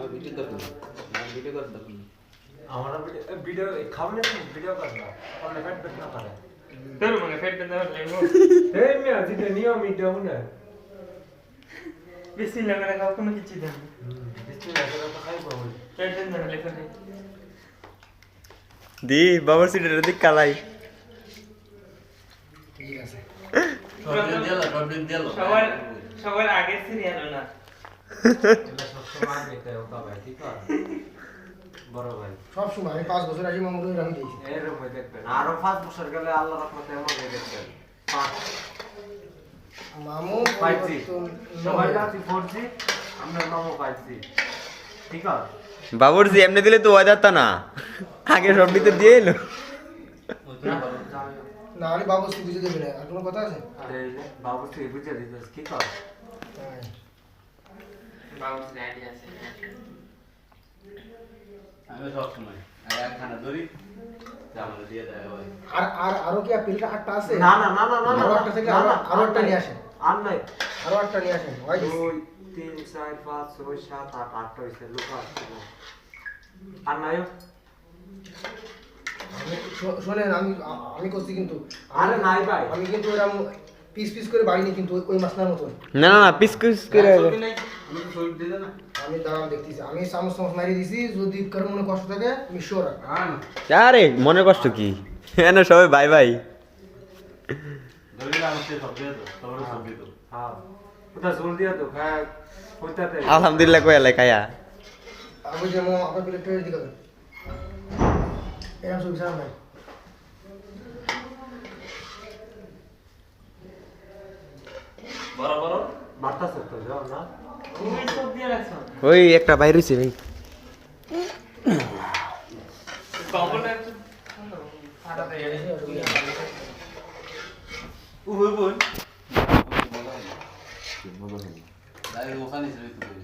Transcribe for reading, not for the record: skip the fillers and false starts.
আমার ভিডিও দেখুন, আমার ভিডিও করে দেখুন। আমার ভিডিও খাবলে ভিডিও কর না অন্য ফেট ফেট না করে তোর মনে ফেট না লেমো এই মিয়া দিতে নিয়ম ভিডিও না বেশি লাগা লাগা কোনো কিছু দেন বিসমিল্লাহ করে তো খাইবো বলি ফেট না লেখা নেই দি বাবার সিটের দিক কালাই ঠিক আছে প্রবলেম দিলো সবার সবার আগে সিরিয়াল না এটা সব সময় নিতে ওটা ভাই ঠিক আছে বড় ভাই সব সময় আমি 5 বছর আগে মামুর আমি দিয়েছি এরকম হয়ে দেখবেন আরো 5 বছর গেলে আল্লাহ রহমতে এমন হয়ে দেখবেন 5 মামু 5G পরিবর্তন সবাই যাচ্ছি 4G আমরা মামু 5G ঠিক আছে বাবুর জি এমনি দিলে তো ওয়াদাতা না আগে সব দিতে দিয়ে এলো না আমি বাবু সে বুঝে দেবে না আর কোনো কথা আছে এই যে বাবু তুই বুঝে দিছিস কি কর হ্যাঁ। বাবু রেডি আছে আমি সব সময় একখানা ধরি জামালে দিয়ে দেয় ভাই। আর আর আরো কি আপেলটা আটটা আছে না না না না না আরো একটা থেকে আরো একটা নিয়ে আসেন আর নাই আরো একটা নিয়ে আসেন হয় 2 3 4 5 6 7 8 8 হইছে লুকা আর নাই শোনেন আমি করছি কিন্তু আরে নাই ভাই আমি কিন্তু এরকম পিস পিস করে বাড়িনি কিন্তু ওই মাছনার মতন না না না পিস পিস করে ছবি নাই, আমি তো ছবি দিতে না। আমি দাঁড়ান দেখতেছি আমি চামচ চামচ মারিয়ে দিছি যদি কারো মনে কষ্ট থাকে আমি শিওর আরে মনে কষ্ট কি এনে সবাই বাই বাই ধরি না, আমার সে সব দিয়ে দাও, তোমারও সব দিয়ে দাও। হ্যাঁ ওটা জল দিয়া তো হ্যাঁ ওইটাতে আলহামদুলিল্লাহ কই এলাই কায়া আমি যেমন আপনার প্লেটের দিকে এরকম ছবি ছাড়া ভাই বড় বড় মারতাছে তো যাও না তুমি সব দিয়ে রাখছো ওই একটা বাইরে হইছে ভাই বাবুটা একটু ফাটা দেয় উহ বোন। দাঁড়িয়ে ওখানে ছিল একটু করে।